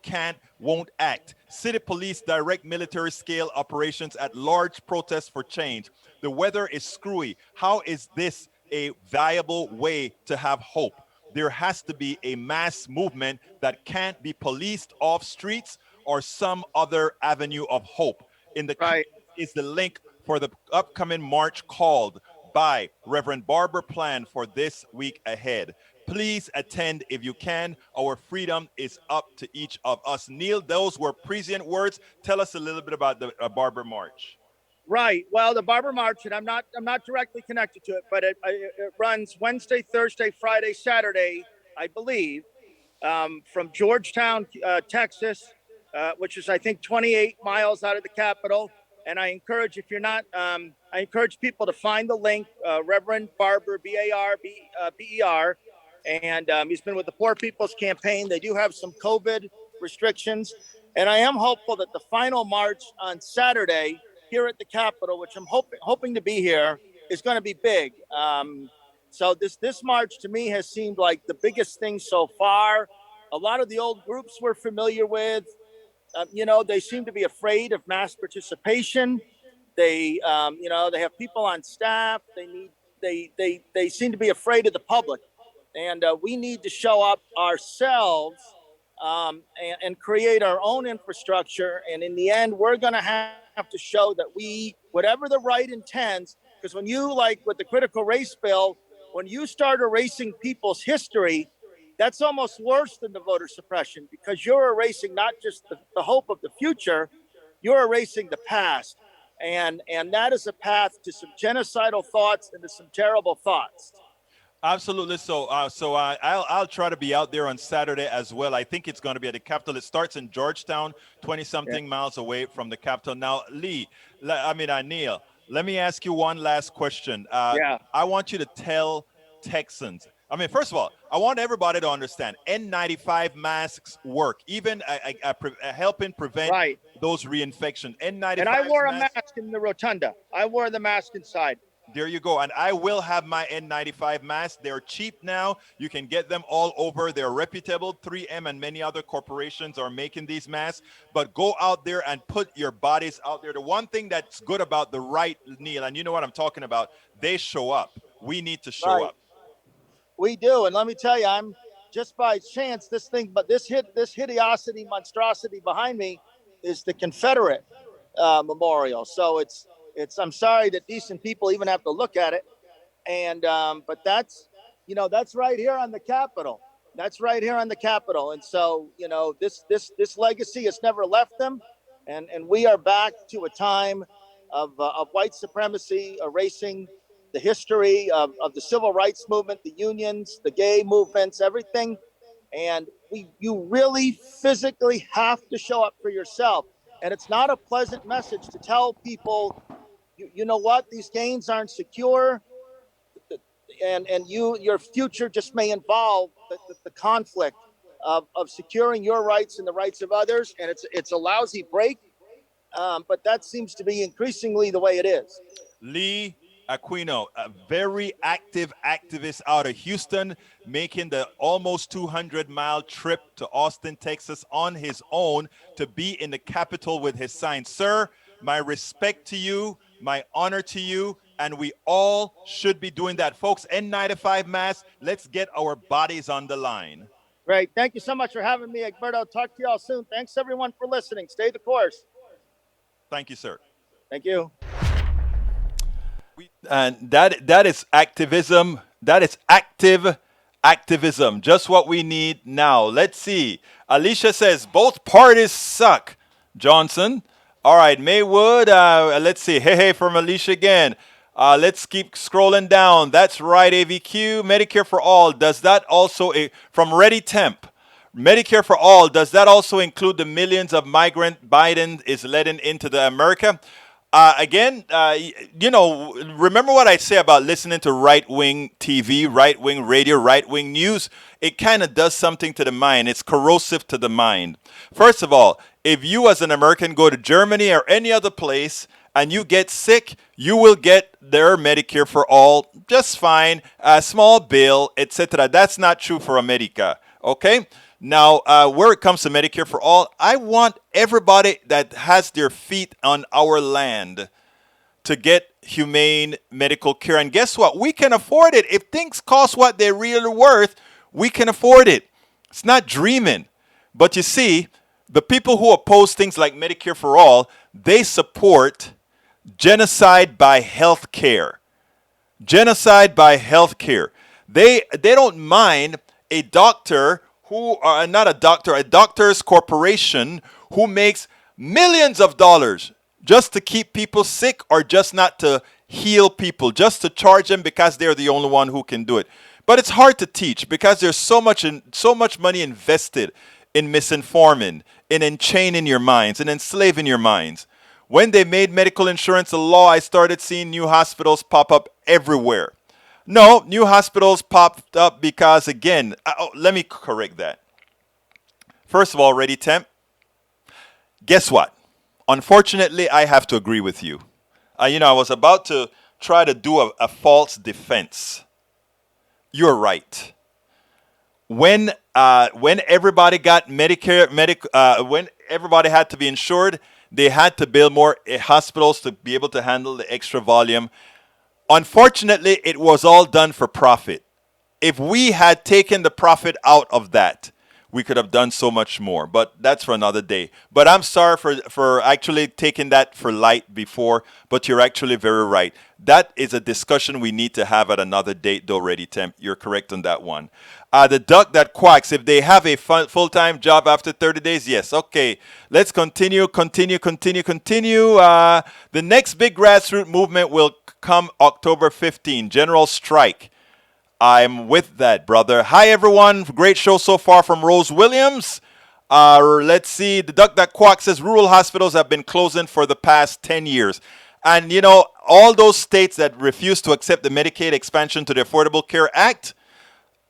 S1: won't act. City police direct military scale operations at large protests for change. The weather is screwy. How is this a viable way to have hope? There has to be a mass movement that can't be policed off streets or some other avenue of hope. In the
S4: Right.
S1: is the link for the upcoming march called by Reverend Barber Plan for this week ahead. Please attend if you can. Our freedom is up to each of us. Neil, those were prescient words. Tell us a little bit about the Barber March.
S4: Right. Well, the Barber March, and I'm not directly connected to it, but it runs Wednesday, Thursday, Friday, Saturday, I believe, from Georgetown, Texas, which is, I think, 28 miles out of the Capitol. And I encourage, if you're not, I encourage people to find the link, Reverend Barber, BARBER. And he's been with the Poor People's Campaign. They do have some COVID restrictions. And I am hopeful that the final march on Saturday here at the Capitol, which I'm hoping to be here, is going to be big. So this march to me has seemed like the biggest thing so far. A lot of the old groups we're familiar with, they seem to be afraid of mass participation. They have people on staff. They seem to be afraid of the public, and we need to show up ourselves and create our own infrastructure. And in the end, we're going to have to show that whatever the right intends, because when you, like with the critical race bill, when you start erasing people's history, that's almost worse than the voter suppression, because you're erasing not just the hope of the future, you're erasing the past. And that is a path to some genocidal thoughts and to some terrible thoughts.
S1: Absolutely. I'll try to be out there on Saturday as well. I think it's going to be at the Capitol. It starts in Georgetown, 20-something miles away from the Capitol. Now, Neil, let me ask you one last question. I want you to tell Texans. First of all, I want everybody to understand N95 masks work, even helping prevent those reinfections. N95.
S4: And I wore a mask in the rotunda. I wore the mask inside.
S1: There you go. And I will have my N95 masks. They're cheap now. You can get them all over. They're reputable. 3M and many other corporations are making these masks. But go out there and put your bodies out there. The one thing that's good about the right, Neil, and you know what I'm talking about, they show up. We need to show up.
S4: We do. And let me tell you, I'm just by chance, this hideosity, monstrosity behind me is the Confederate memorial. So I'm sorry that decent people even have to look at it. And, but that's right here on the Capitol. That's right here on the Capitol. And so, this legacy has never left them. And we are back to a time of white supremacy, erasing the history of the civil rights movement, the unions, the gay movements, everything. And you really physically have to show up for yourself. And it's not a pleasant message to tell people, you know what, these gains aren't secure, and your future just may involve the conflict of securing your rights and the rights of others. And it's a lousy break, but that seems to be increasingly the way it is.
S1: Lee Aquino, a very active activist out of Houston, making the almost 200-mile trip to Austin, Texas on his own to be in the Capitol with his sign. Sir, my respect to you, my honor to you, and we all should be doing that. Folks, N95 masks, let's get our bodies on the line.
S4: Great. Thank you so much for having me, Egberto. Talk to y'all soon. Thanks, everyone, for listening. Stay the course.
S1: Thank you, sir.
S4: Thank you.
S1: And that is activism. That is active activism. Just what we need now. Let's see. Alicia says both parties suck. Johnson. All right, Maywood. Let's see. Hey from Alicia again. Let's keep scrolling down. That's right, AVQ. Medicare for all. Does that also from Ready Temp? Medicare for all. Does that also include the millions of migrant Biden is letting into the America? Again, remember what I say about listening to right-wing TV, right-wing radio, right-wing news? It kind of does something to the mind. It's corrosive to the mind. First of all, if you as an American go to Germany or any other place and you get sick, you will get their Medicare for all just fine, a small bill, etc. That's not true for America, okay? Now, where it comes to Medicare for all, I want everybody that has their feet on our land to get humane medical care. And guess what? We can afford it. If things cost what they're really worth, we can afford it. It's not dreaming. But you see, the people who oppose things like Medicare for all, they support genocide by health care. Genocide by health care. They don't mind a doctor who are not a doctor, a doctor's corporation who makes millions of dollars just to keep people sick or just not to heal people, just to charge them because they're the only one who can do it. But it's hard to teach because there's so much money invested in misinforming, in enchaining your minds, and enslaving your minds. When they made medical insurance a law, I started seeing new hospitals pop up everywhere. No, new hospitals popped up because, again, let me correct that. First of all, Ready Temp, guess what? Unfortunately, I have to agree with you. I was about to try to do a false defense. You're right. When everybody got Medicare, when everybody had to be insured, they had to build more hospitals to be able to handle the extra volume. Unfortunately, it was all done for profit. If we had taken the profit out of that, we could have done so much more. But that's for another day. But I'm sorry for actually taking that for light before. But you're actually very right. That is a discussion we need to have at another date, though, Ready Temp. You're correct on that one. The duck that quacks, if they have a full-time job after 30 days, yes. Okay, let's continue. The next big grassroots movement will come October 15, General Strike. I'm with that, brother. Hi, everyone. Great show so far from Rose Williams. Let's see. The duck that quacks says rural hospitals have been closing for the past 10 years. And, all those states that refuse to accept the Medicaid expansion to the Affordable Care Act,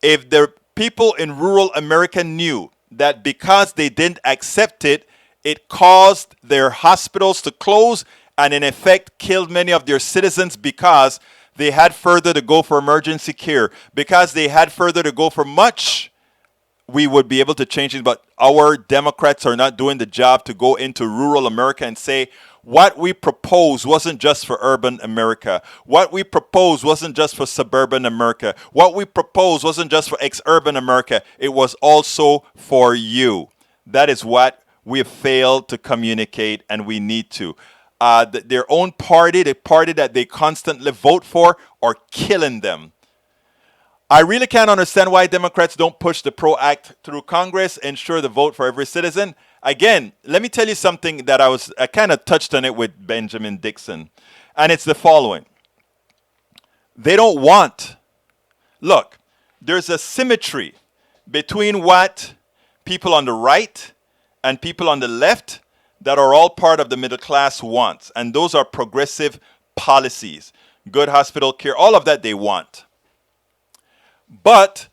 S1: if the people in rural America knew that because they didn't accept it, it caused their hospitals to close and in effect killed many of their citizens because they had further to go for emergency care, because they had further to go for much, we would be able to change it. But our Democrats are not doing the job to go into rural America and say, what we proposed wasn't just for urban America. What we proposed wasn't just for suburban America. What we proposed wasn't just for ex-urban America. It was also for you. That is what we have failed to communicate, and we need to. Their own party, the party that they constantly vote for, are killing them. I really can't understand why Democrats don't push the PRO Act through Congress, ensure the vote for every citizen. Again, let me tell you something that I kind of touched on it with Benjamin Dixon. And it's the following. They don't want, look, there's a symmetry between what people on the right and people on the left that are all part of the middle class wants. And those are progressive policies. Good hospital care, all of that they want. But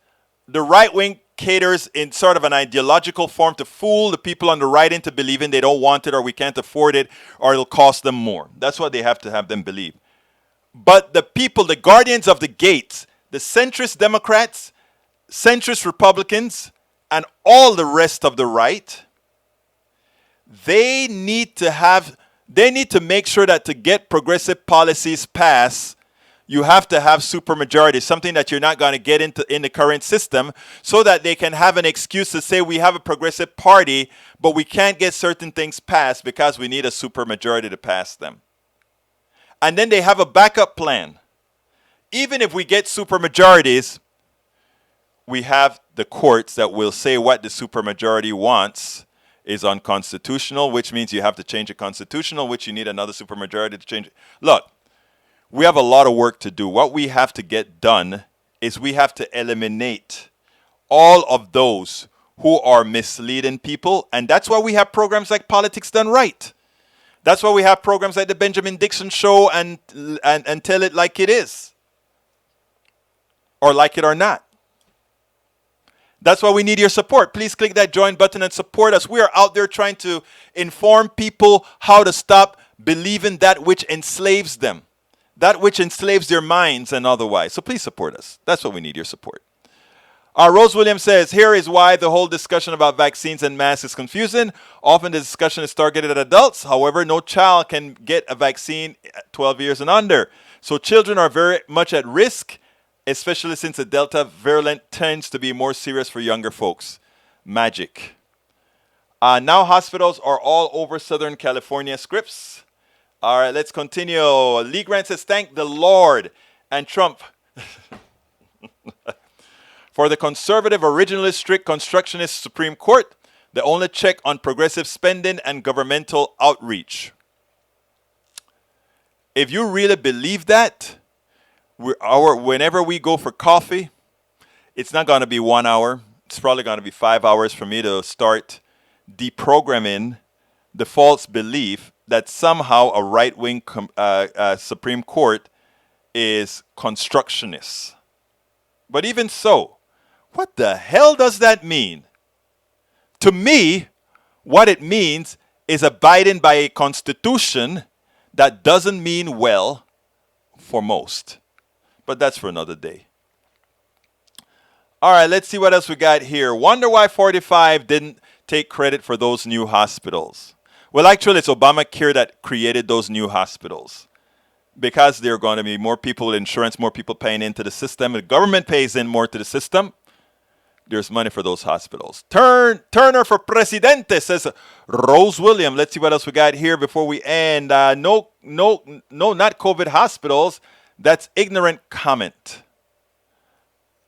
S1: the right wing caters in sort of an ideological form to fool the people on the right into believing they don't want it or we can't afford it or it'll cost them more. That's what they have to have them believe. But the people, the guardians of the gates, the centrist Democrats, centrist Republicans, and all the rest of the right, they need to make sure that to get progressive policies passed, you have to have supermajority, something that you're not going to get into in the current system, so that they can have an excuse to say we have a progressive party, but we can't get certain things passed because we need a supermajority to pass them. And then they have a backup plan. Even if we get supermajorities, we have the courts that will say what the supermajority wants is unconstitutional, which means you have to change it constitutional, which you need another supermajority to change it. Look, we have a lot of work to do. What we have to get done is we have to eliminate all of those who are misleading people. And that's why we have programs like Politics Done Right. That's why we have programs like the Benjamin Dixon Show and Tell It Like It Is. Or Like It or Not. That's why we need your support. Please click that join button and support us. We are out there trying to inform people how to stop believing that which enslaves them. That which enslaves their minds and otherwise. So please support us. That's what we need, your support. Rose Williams says, here is why the whole discussion about vaccines and masks is confusing. Often the discussion is targeted at adults. However, no child can get a vaccine at 12 years and under. So children are very much at risk, especially since the Delta variant tends to be more serious for younger folks. Magic. Now hospitals are all over Southern California. Scripts. All right, let's continue. Lee Grant says, thank the Lord and Trump for the conservative, originalist, strict constructionist Supreme Court, the only check on progressive spending and governmental outreach. If you really believe that, whenever we go for coffee, it's not going to be 1 hour. It's probably going to be 5 hours for me to start deprogramming the false belief that somehow a right-wing Supreme Court is constructionist. But even so, what the hell does that mean? To me, what it means is abiding by a constitution that doesn't mean well for most. But that's for another day. All right, let's see what else we got here. Wonder why 45 didn't take credit for those new hospitals. Well, actually, it's Obamacare that created those new hospitals. Because there are going to be more people with insurance, more people paying into the system. The government pays in more to the system. There's money for those hospitals. Turner for Presidente, says Rose William. Let's see what else we got here before we end. No, not COVID hospitals. That's ignorant comment.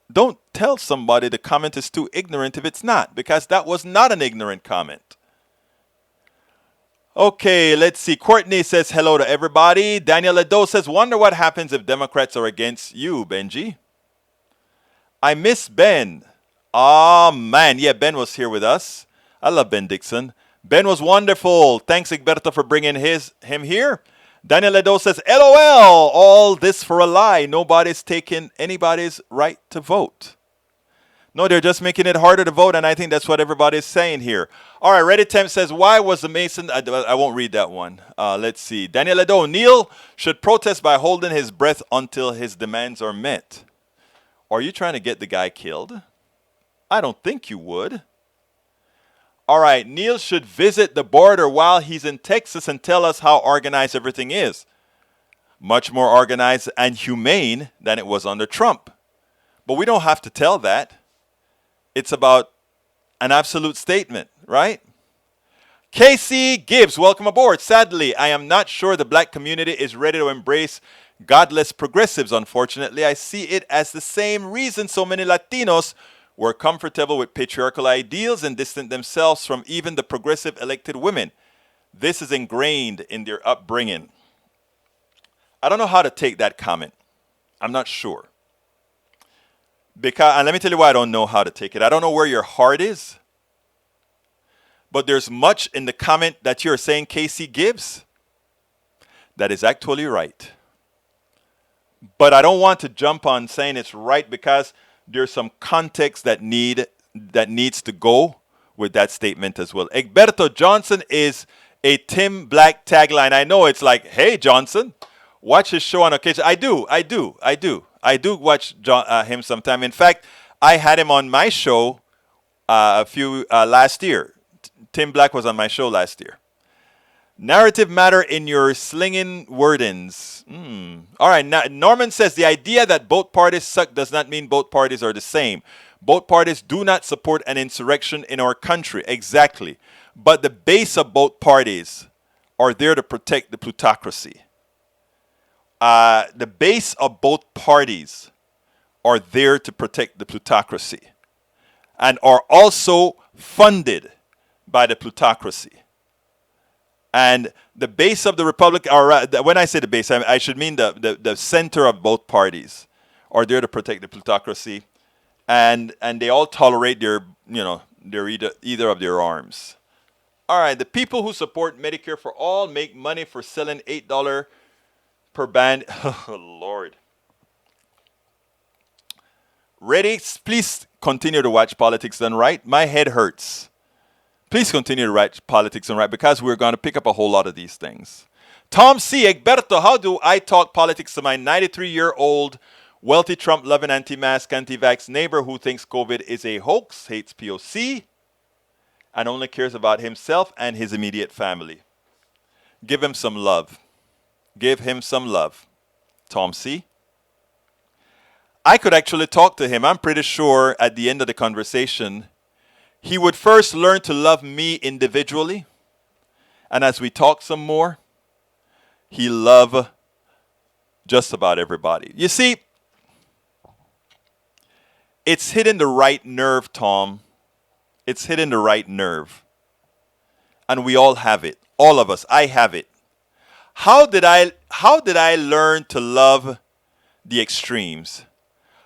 S1: Don't tell somebody the comment is too ignorant if it's not, because that was not an ignorant comment. Okay, let's see. Courtney says hello to everybody. Daniel Ledo says, wonder what happens if Democrats are against you, Benji. I miss Ben. Oh, man. Yeah, Ben was here with us. I love Ben Dixon. Ben was wonderful. Thanks, Egberto, for bringing him here. Daniel Ledo says, LOL, all this for a lie. Nobody's taking anybody's right to vote. No, they're just making it harder to vote, and I think that's what everybody's saying here. All right, Reddit Temp says, why was the Mason... I won't read that one. Let's see. Daniel Ledo, Neil should protest by holding his breath until his demands are met. Are you trying to get the guy killed? I don't think you would. All right, Neil should visit the border while he's in Texas and tell us how organized everything is. Much more organized and humane than it was under Trump. But we don't have to tell that. It's about an absolute statement, right? KC Gibbs, welcome aboard. Sadly, I am not sure the black community is ready to embrace godless progressives, unfortunately. I see it as the same reason so many Latinos were comfortable with patriarchal ideals and distant themselves from even the progressive elected women. This is ingrained in their upbringing. I don't know how to take that comment. I'm not sure. And let me tell you why I don't know how to take it. I don't know where your heart is. But there's much in the comment that you're saying, Casey Gibbs, that is actually right. But I don't want to jump on saying it's right because there's some context that needs that needs to go with that statement as well. Egberto Johnson is a Tim Black tagline. I know it's like, hey, Johnson, watch his show on occasion. I do watch him sometime. In fact, I had him on my show last year. Tim Black was on my show last year. Narrative matter in your slinging wordings. All right, Norman says the idea that both parties suck does not mean both parties are the same. Both parties do not support an insurrection in our country. Exactly. But the base of both parties are there to protect the plutocracy. The base of both parties are there to protect the plutocracy and are also funded by the plutocracy. And the base of the Republic, or when I say the base, I should mean the center of both parties are there to protect the plutocracy, and they all tolerate their either of their arms. All right, the people who support Medicare for all make money for selling $8 per band. Oh, Lord. Ready? Please continue to watch Politics Done Right. My head hurts. Please continue to write Politics Done Right because we're going to pick up a whole lot of these things. Tom C. Egberto, how do I talk politics to my 93-year-old wealthy Trump-loving anti-mask, anti-vax neighbor who thinks COVID is a hoax, hates POC, and only cares about himself and his immediate family? Give him some love. Give him some love. Tom C. I could actually talk to him. I'm pretty sure at the end of the conversation, he would first learn to love me individually. And as we talk some more, he love just about everybody. You see, it's hitting the right nerve, Tom. It's hitting the right nerve. And we all have it. All of us. I have it. How did I learn to love the extremes?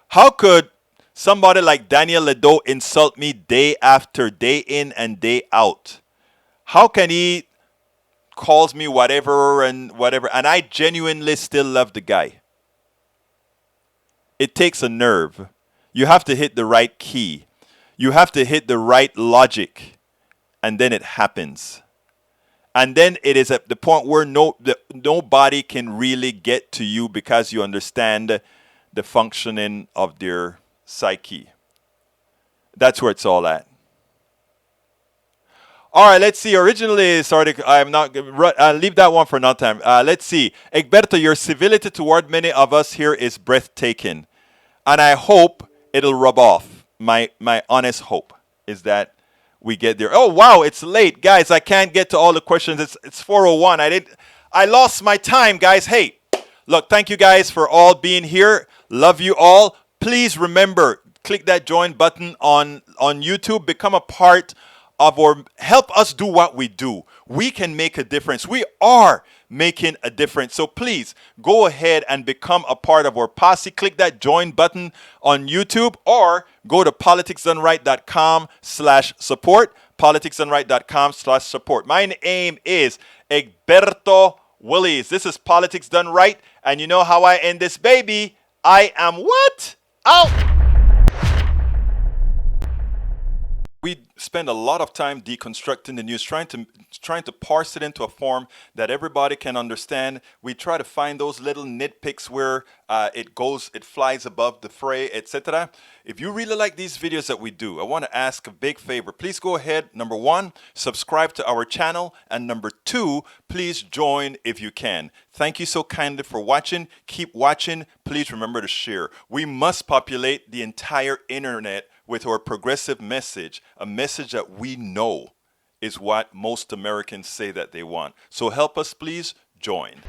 S1: How could somebody like Daniel Ledo insult me day after day in and day out? How can he calls me whatever and I genuinely still love the guy? It takes a nerve. You have to hit the right key. You have to hit the right logic. And then it happens. And then it is at the point where nobody can really get to you because you understand the functioning of their psyche. That's where it's all at. All right, let's see. Originally, sorry, I'm not. I'll leave that one for another time. Let's see. Egberto, your civility toward many of us here is breathtaking. And I hope it'll rub off. My honest hope is that we get there. Oh, wow, it's late. Guys, I can't get to all the questions. It's 4:01. I lost my time, guys. Hey, look, thank you guys for all being here. Love you all. Please remember, click that join button on YouTube. Become a part of help us do what we do. We can make a difference. We are making a difference. So please go ahead and become a part of our posse. Click that join button on YouTube or go to politicsdoneright.com/support. politicsdoneright.com/support. My name is Egberto Willies. This is Politics Done Right. And you know how I end this baby? I am what? Out! We spend a lot of time deconstructing the news, trying to parse it into a form that everybody can understand. We try to find those little nitpicks where it flies above the fray, etc. If you really like these videos that we do, I want to ask a big favor. Please go ahead. Number 1, subscribe to our channel. And number 2, please join if you can. Thank you so kindly for watching. Keep watching. Please remember to share. We must populate the entire internet with our progressive message, a message that we know is what most Americans say that they want. So help us, please join.